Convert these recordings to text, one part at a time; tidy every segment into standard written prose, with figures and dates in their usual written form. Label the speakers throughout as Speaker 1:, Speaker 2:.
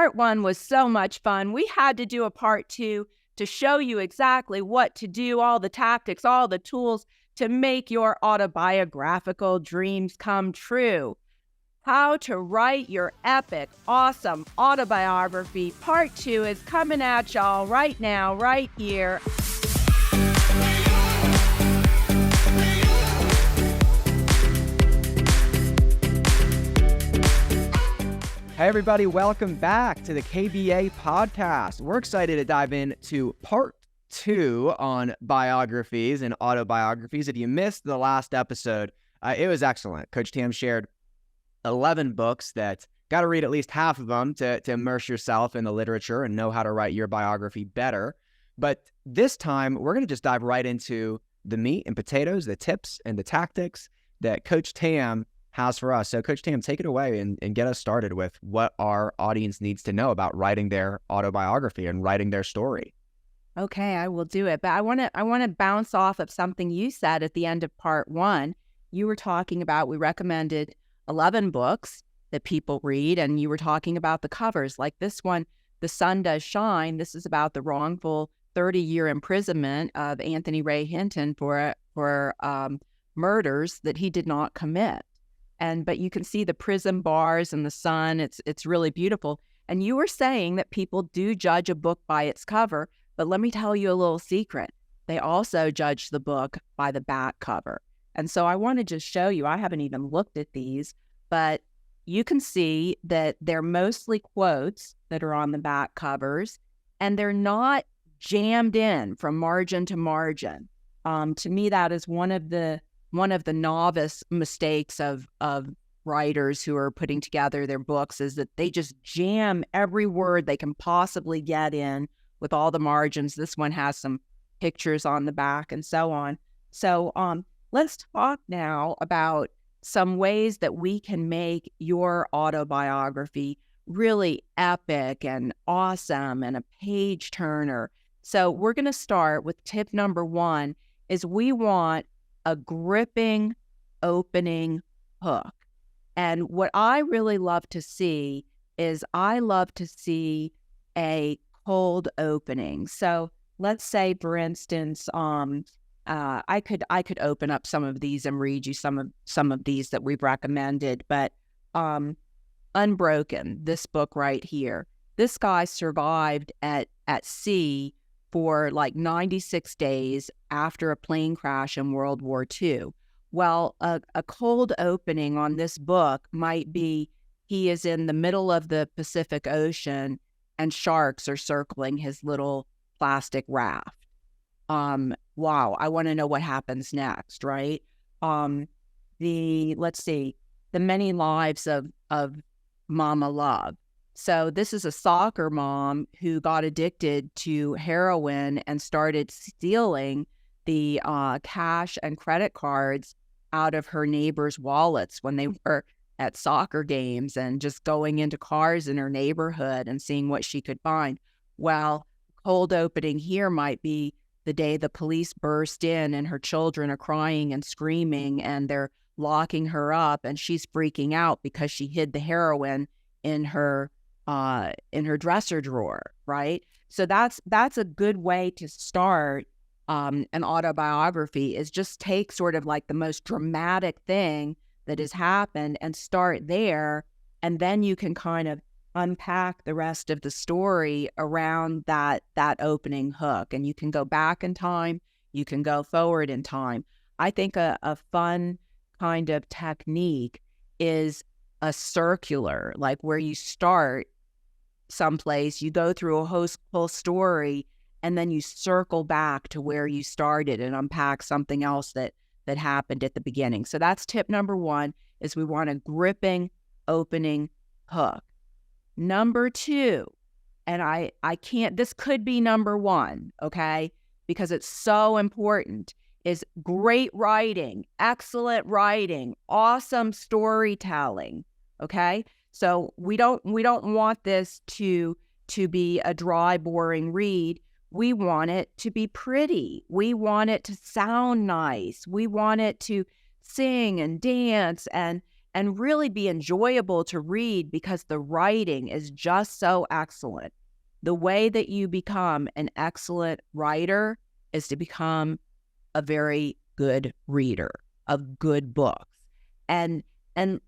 Speaker 1: part one was so much fun. We had to do a part two to show you exactly what to do, all the tactics, all the tools to make your autobiographical dreams come true. How to write your epic, awesome autobiography. Part two is coming at y'all right now, right here.
Speaker 2: Hey everybody, welcome back to the KBA podcast. We're excited to dive into part two on biographies and autobiographies. If you missed the last episode, it was excellent. Coach Tam shared 11 books that got to read at least half of them to immerse yourself in the literature and know how to write your biography better. But this time, we're going to just dive right into the meat and potatoes, the tips and the tactics that Coach Tam has for us. So Coach Tam, take it away and get us started with what our audience needs to know about writing their autobiography and writing their story.
Speaker 1: Okay, I will do it. But I want to bounce off of something you said at the end of part one. You were talking about, we recommended 11 books that people read, and you were talking about the covers. Like this one, The Sun Does Shine. This is about the wrongful 30-year imprisonment of Anthony Ray Hinton for murders that he did not commit. But you can see the prison bars and the sun. It's really beautiful. And you were saying that people do judge a book by its cover, but let me tell you a little secret. They also judge the book by the back cover. And so I want to just show you, I haven't even looked at these, but you can see that they're mostly quotes that are on the back covers, and they're not jammed in from margin to margin. To me, that is one of the novice mistakes of writers who are putting together their books, is that they just jam every word they can possibly get in with all the margins. This one has some pictures on the back and so on. So let's talk now about some ways that we can make your autobiography really epic and awesome and a page turner. So we're going to start with tip number one, is we want a gripping opening hook. And what I really love to see is I love to see a cold opening. So let's say, for instance, I could open up some of these and read you some of these that we've recommended. But Unbroken, this book right here, this guy survived at sea for like 96 days after a plane crash in World War II. Well, a cold opening on this book might be he is in the middle of the Pacific Ocean and sharks are circling his little plastic raft. Wow, I want to know what happens next, right? Let's see, The Many Lives of Mama Love. So this is a soccer mom who got addicted to heroin and started stealing the cash and credit cards out of her neighbors' wallets when they were at soccer games, and just going into cars in her neighborhood and seeing what she could find. Well, cold opening here might be the day the police burst in and her children are crying and screaming and they're locking her up and she's freaking out because she hid the heroin in her dresser drawer, right? So that's a good way to start an autobiography, is just take sort of like the most dramatic thing that has happened and start there, and then you can kind of unpack the rest of the story around that opening hook. And you can go back in time, you can go forward in time. I think a fun kind of technique is a circular, like where you start someplace, you go through a whole story, and then you circle back to where you started and unpack something else that happened at the beginning. So that's tip number one, is we want a gripping opening hook. Number two, and I can't, this could be number one, okay, because it's so important, is great writing, excellent writing, awesome storytelling, okay? So we don't want this to be a dry, boring read. We want it to be pretty. We want it to sound nice. We want it to sing and dance and and really be enjoyable to read because the writing is just so excellent. The way that you become an excellent writer is to become a very good reader of good books. And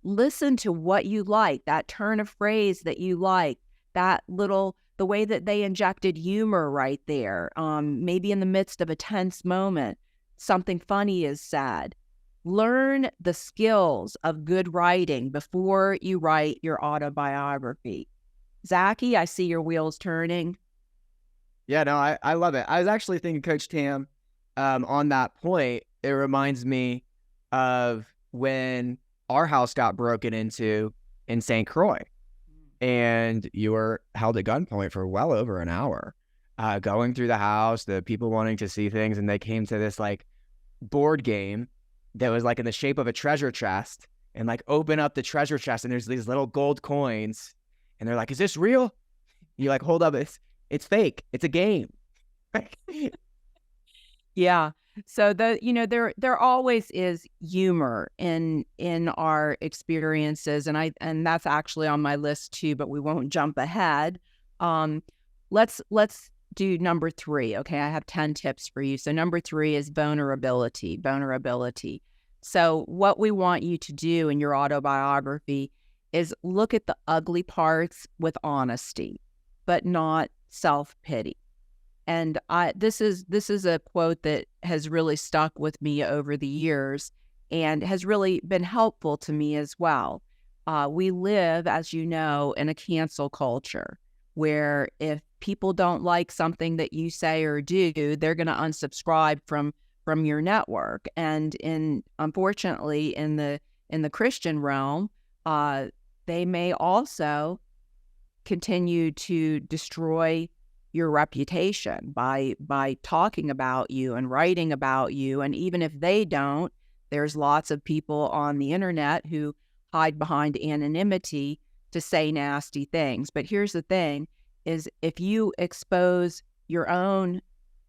Speaker 1: listen to what you like, that turn of phrase that you like, the way that they injected humor right there, maybe in the midst of a tense moment, something funny is said. Learn the skills of good writing before you write your autobiography. Zachy, I see your wheels turning.
Speaker 2: Yeah, no, I love it. I was actually thinking, Coach Tam, on that point, it reminds me of when our house got broken into in St. Croix, and you were held at gunpoint for well over an hour, going through the house, the people wanting to see things, and they came to this like board game that was like in the shape of a treasure chest, and like open up the treasure chest, and there's these little gold coins, and they're like, "Is this real?" You like, hold up, it's fake. It's a game.
Speaker 1: Yeah. So there always is humor in our experiences, and that's actually on my list too, but we won't jump ahead. Let's do number 3. Okay, I have 10 tips for you. So number 3 is vulnerability. So what we want you to do in your autobiography is look at the ugly parts with honesty, but not self-pity. And this is a quote that has really stuck with me over the years and has really been helpful to me as well. We live, as you know, in a cancel culture where if people don't like something that you say or do, they're going to unsubscribe from your network. And unfortunately, in the Christian realm, they may also continue to destroy your reputation by talking about you and writing about you. And even if they don't, there's lots of people on the internet who hide behind anonymity to say nasty things. But here's the thing, is if you expose your own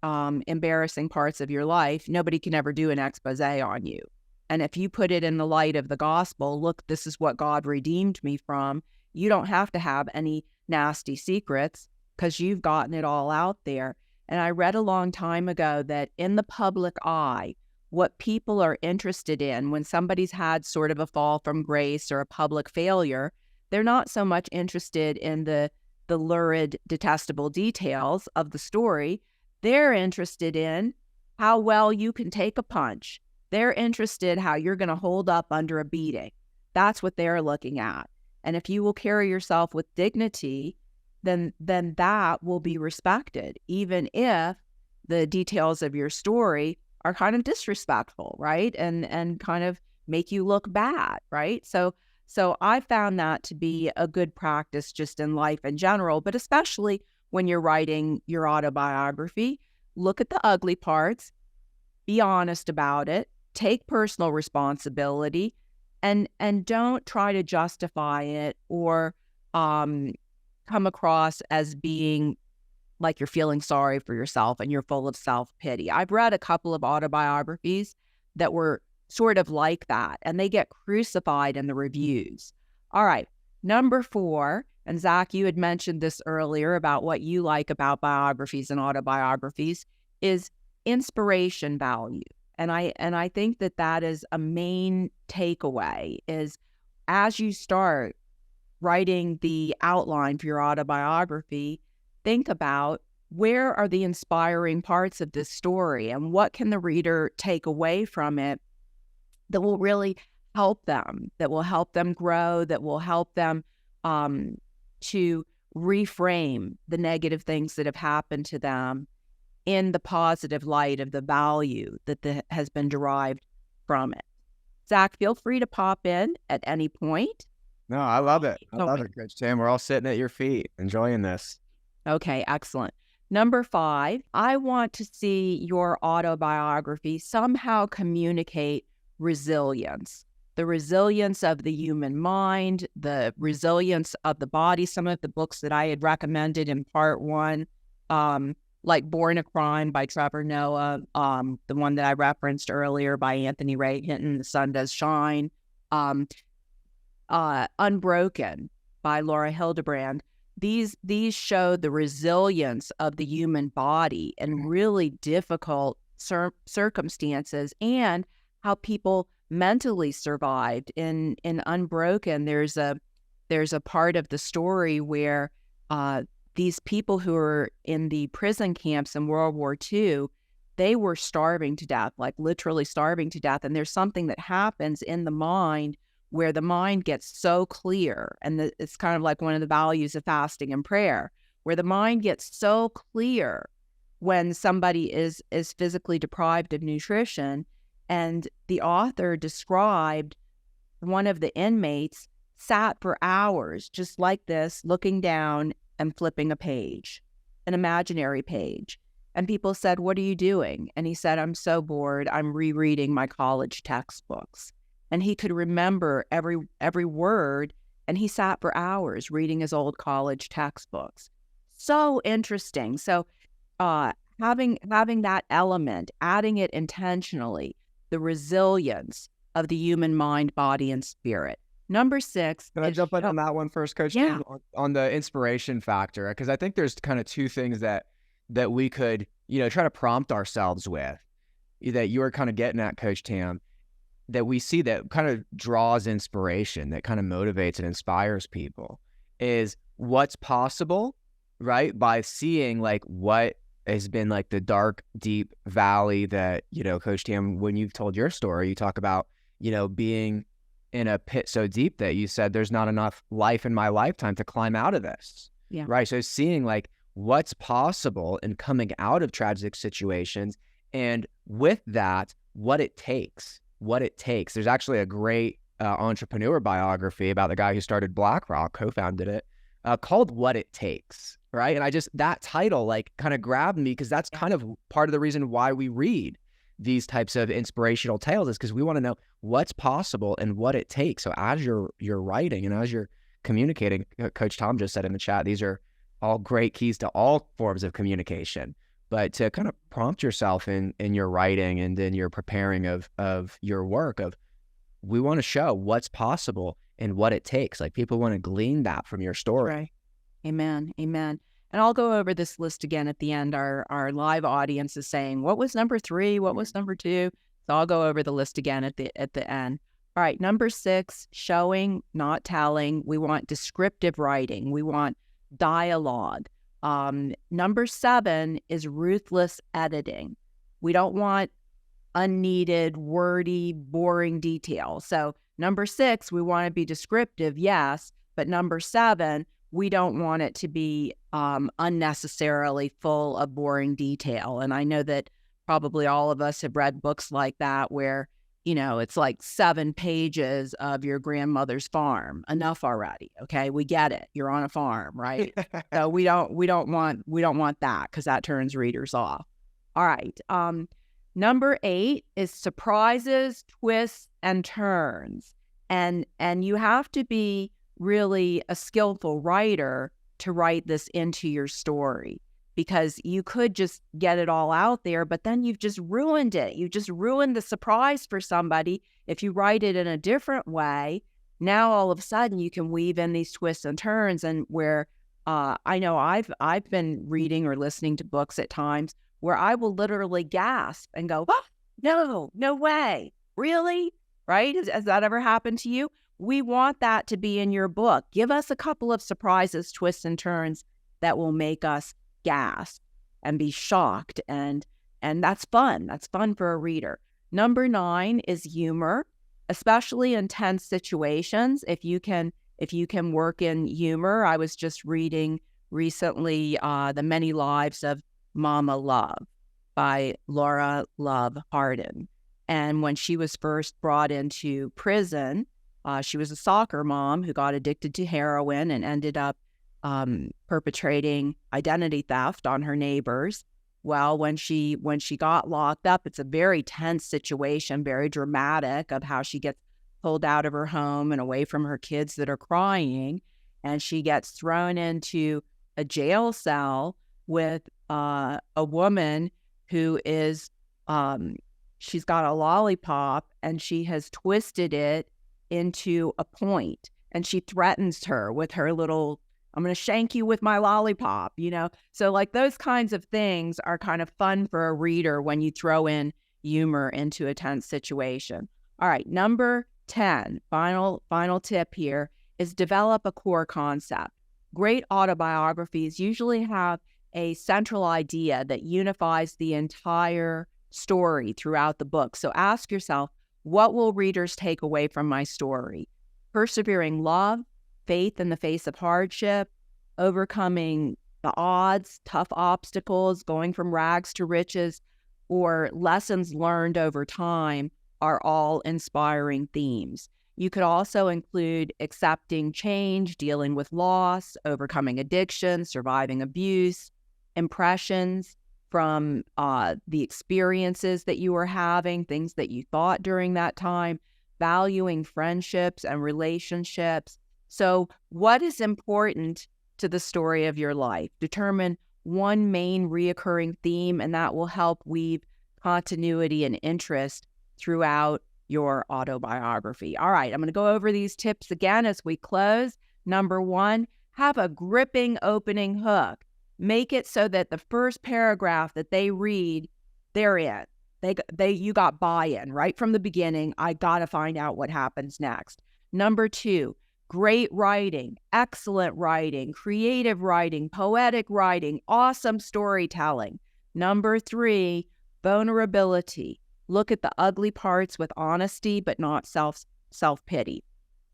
Speaker 1: embarrassing parts of your life, nobody can ever do an expose on you. And if you put it in the light of the gospel, look, this is what God redeemed me from, you don't have to have any nasty secrets, because you've gotten it all out there. And I read a long time ago that in the public eye, what people are interested in when somebody's had sort of a fall from grace or a public failure, they're not so much interested in the lurid, detestable details of the story. They're interested in how well you can take a punch. They're interested how you're going to hold up under a beating. That's what they're looking at. And if you will carry yourself with dignity, then that will be respected, even if the details of your story are kind of disrespectful, right? And kind of make you look bad, right? So I found that to be a good practice just in life in general, but especially when you're writing your autobiography. Look at the ugly parts, be honest about it, take personal responsibility, and don't try to justify it or come across as being like you're feeling sorry for yourself and you're full of self-pity. I've read a couple of autobiographies that were sort of like that, and they get crucified in the reviews. All right, number 4, and Zach, you had mentioned this earlier about what you like about biographies and autobiographies, is inspiration value. And I think that is a main takeaway, is as you start writing the outline for your autobiography, think about where are the inspiring parts of this story and what can the reader take away from it that will really help them, that will help them grow, that will help them to reframe the negative things that have happened to them in the positive light of the value that has been derived from it. Zach, feel free to pop in at any point.
Speaker 2: No, I love it. I love it, Coach Tam. We're all sitting at your feet, enjoying this.
Speaker 1: Okay, excellent. Number 5, I want to see your autobiography somehow communicate resilience, the resilience of the human mind, the resilience of the body. Some of the books that I had recommended in part 1, like Born a Crime by Trevor Noah, the one that I referenced earlier by Anthony Ray Hinton, The Sun Does Shine. Unbroken by Laura Hildebrand. These show the resilience of the human body in really difficult circumstances, and how people mentally survived. In Unbroken, there's a part of the story where these people who are in the prison camps in World War II, they were starving to death, like literally starving to death. And there's something that happens in the mind where the mind gets so clear. And it's kind of like one of the values of fasting and prayer, where the mind gets so clear when somebody is physically deprived of nutrition. And the author described one of the inmates sat for hours just like this, looking down and flipping a page, an imaginary page. And people said, "What are you doing?" And he said, "I'm so bored. I'm rereading my college textbooks." And he could remember every word, and he sat for hours reading his old college textbooks. So interesting. So having that element, adding it intentionally, the resilience of the human mind, body, and spirit. Number 6.
Speaker 2: Can I jump in on that one first, Coach?
Speaker 1: Yeah.
Speaker 2: On the inspiration factor, because I think there's kind of two things that we could, try to prompt ourselves with, that you were kind of getting at, Coach Tam, that we see that kind of draws inspiration, that kind of motivates and inspires people, is what's possible, right? By seeing like what has been like the dark, deep valley that, Coach Tam, when you've told your story, you talk about, being in a pit so deep that you said there's not enough life in my lifetime to climb out of this.
Speaker 1: Yeah.
Speaker 2: Right. So seeing like what's possible in coming out of tragic situations, and with that, what it takes. There's actually a great entrepreneur biography about the guy who started BlackRock, co-founded it, called What It Takes. Right. And that title like kind of grabbed me, because that's kind of part of the reason why we read these types of inspirational tales, is because we want to know what's possible and what it takes. So as you're writing and as you're communicating, Coach Tom just said in the chat, these are all great keys to all forms of communication. But to kind of prompt yourself in your writing and in your preparing of your work, we want to show what's possible and what it takes. Like people want to glean that from your story.
Speaker 1: Right. Amen. Amen. And I'll go over this list again at the end. Our live audience is saying, what was number 3? What was number 2? So I'll go over the list again at the end. All right. Number 6, showing, not telling. We want descriptive writing. We want dialogue. Number 7 is ruthless editing. We don't want unneeded, wordy, boring detail. So number 6, we want to be descriptive, yes, but number 7, we don't want it to be unnecessarily full of boring detail. And I know that probably all of us have read books like that where, it's like 7 pages of your grandmother's farm. Enough already. Okay. We get it. You're on a farm, right? So we don't want that, because that turns readers off. All right. Number 8 is surprises, twists, and turns. And you have to be really a skillful writer to write this into your story, because you could just get it all out there, but then you've just ruined it. You just ruined the surprise for somebody. If you write it in a different way, now all of a sudden you can weave in these twists and turns, and where I know I've been reading or listening to books at times where I will literally gasp and go, "Oh, no way. Really?" Right? Has that ever happened to you? We want that to be in your book. Give us a couple of surprises, twists, and turns that will make us gasp and be shocked. And that's fun. That's fun for a reader. Number 9 is humor, especially in tense situations. If you can work in humor. I was just reading recently The Many Lives of Mama Love by Laura Love Hardin. And when she was first brought into prison, she was a soccer mom who got addicted to heroin and ended up perpetrating identity theft on her neighbors. Well, when she got locked up, it's a very tense situation, very dramatic, of how she gets pulled out of her home and away from her kids that are crying. And she gets thrown into a jail cell with a woman who is, she's got a lollipop and she has twisted it into a point. and she threatens her with her little, I'm going to shank you with my lollipop, So like those kinds of things are kind of fun for a reader when you throw in humor into a tense situation. All right, number 10, final tip here is develop a core concept. Great autobiographies usually have a central idea that unifies the entire story throughout the book. So ask yourself, what will readers take away from my story? Persevering love, faith in the face of hardship, overcoming the odds, tough obstacles, going from rags to riches, or lessons learned over time are all inspiring themes. You could also include accepting change, dealing with loss, overcoming addiction, surviving abuse, impressions from the experiences that you were having, things that you thought during that time, valuing friendships and relationships. So what is important to the story of your life? Determine one main reoccurring theme, and that will help weave continuity and interest throughout your autobiography. All right, I'm going to go over these tips again as we close. Number 1, have a gripping opening hook. Make it so that the first paragraph that they read, they're in. You got buy-in right from the beginning. I got to find out what happens next. Number 2, great writing, excellent writing, creative writing, poetic writing, awesome storytelling. Number 3, vulnerability. Look at the ugly parts with honesty, but not self-pity.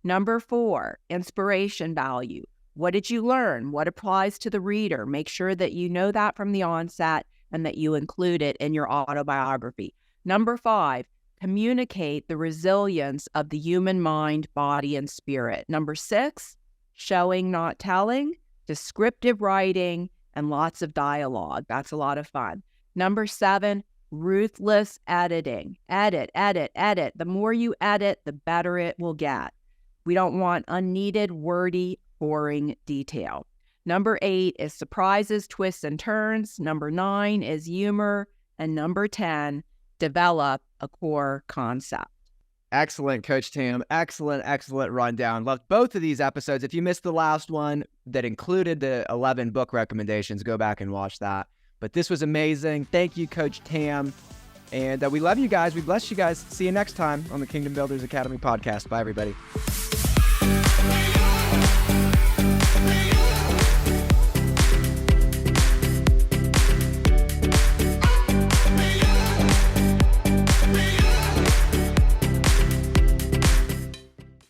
Speaker 1: Number 4, inspiration value. What did you learn? What applies to the reader? Make sure that you know that from the onset and that you include it in your autobiography. Number 5, communicate the resilience of the human mind, body, and spirit. Number 6, showing, not telling, descriptive writing, and lots of dialogue. That's a lot of fun. Number 7, ruthless editing. Edit. The more you edit, the better it will get. We don't want unneeded, wordy, boring detail. Number 8 is surprises, twists, and turns. Number 9 is humor. And number 10, develop a core concept.
Speaker 2: Excellent, Coach Tam. Excellent rundown. Loved both of these episodes. If you missed the last one that included the 11 book recommendations, go back and watch that. But this was amazing. Thank you, Coach Tam. And we love you guys. We bless you guys. See you next time on the Kingdom Builders Academy podcast. Bye, everybody.